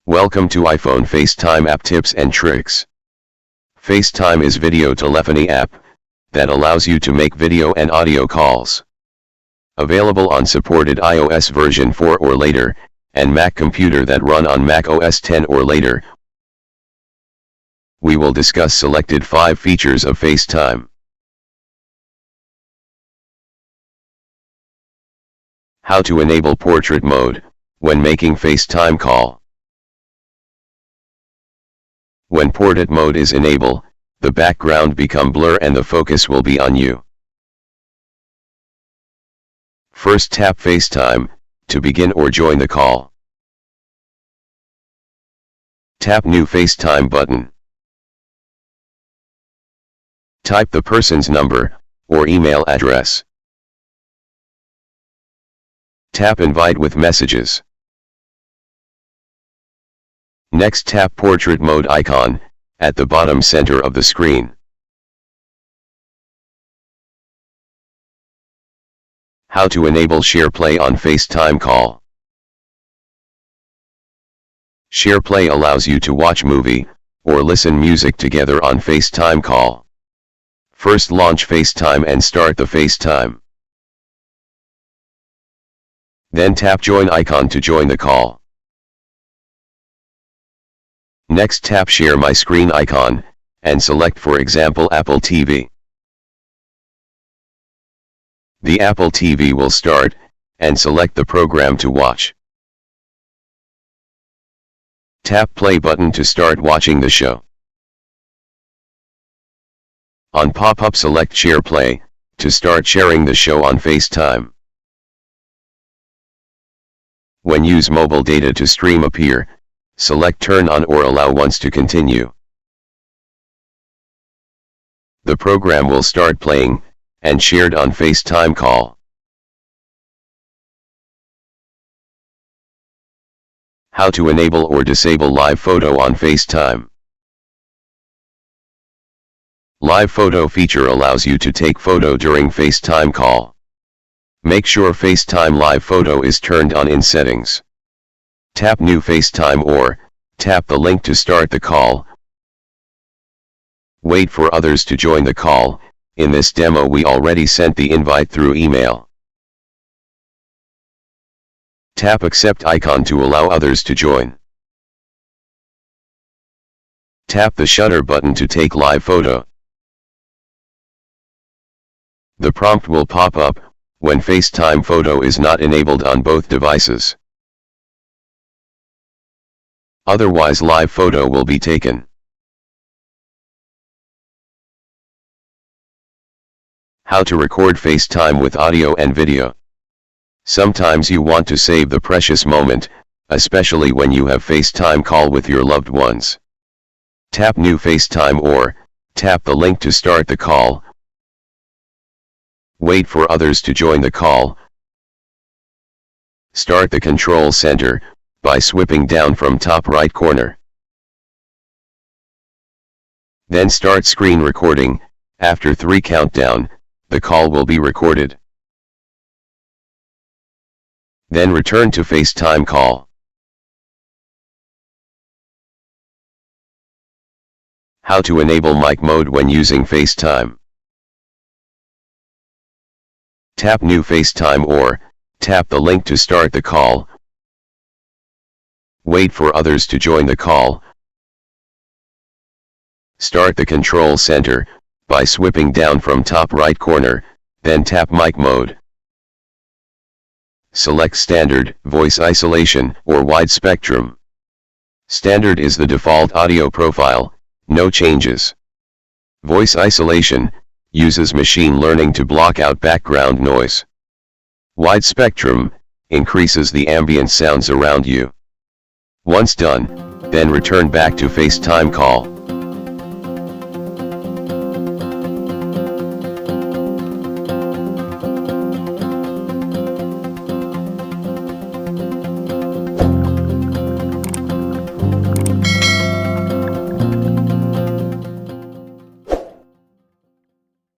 Welcome to iPhone FaceTime app tips and tricks. FaceTime is video telephony app that allows you to make video and audio calls. Available on supported iOS version 4 or later, and Mac computer that run on Mac OS 10 or later. We will discuss selected 5 features of FaceTime. How to enable portrait mode when making FaceTime call. When portrait mode is enabled, the background become blur and the focus will be on you. First tap FaceTime to begin or join the call. Tap New FaceTime button. Type the person's number or email address. Tap Invite with messages. Next tap Portrait Mode icon at the bottom center of the screen. How to enable SharePlay on FaceTime call. SharePlay allows you to watch movie or listen music together on FaceTime call. First launch FaceTime and start the FaceTime. Then tap Join icon to join the call. Next tap Share My Screen icon, and select for example Apple TV. The Apple TV will start, and select the program to watch. Tap Play button to start watching the show. On pop-up select SharePlay, to start sharing the show on FaceTime. When use mobile data to stream appear, select Turn on or Allow once to continue. The program will start playing, and shared on FaceTime call. How to enable or disable LivePhoto on FaceTime. LivePhoto feature allows you to take photo during FaceTime call. Make sure FaceTime LivePhoto is turned on in settings. Tap New FaceTime or tap the link to start the call. Wait for others to join the call. In this demo we already sent the invite through email. Tap Accept icon to allow others to join. Tap the shutter button to take LivePhoto. The prompt will pop up when FaceTime photo is not enabled on both devices. Otherwise LivePhoto will be taken. How to record FaceTime with audio and video. Sometimes you want to save the precious moment, especially when you have FaceTime call with your loved ones. Tap New FaceTime or tap the link to start the call. Wait for others to join the call. Start the control center by swiping down from top right corner. Then start screen recording. After 3 countdown, the call will be recorded. Then return to FaceTime call. How to enable mic mode when using FaceTime. Tap New FaceTime or tap the link to start the call. Wait for others to join the call. Start the control center by swiping down from top right corner, then tap mic mode. Select Standard, Voice Isolation, or Wide Spectrum. Standard is the default audio profile, no changes. Voice Isolation uses machine learning to block out background noise. Wide Spectrum increases the ambient sounds around you. Once done, then return back to FaceTime call.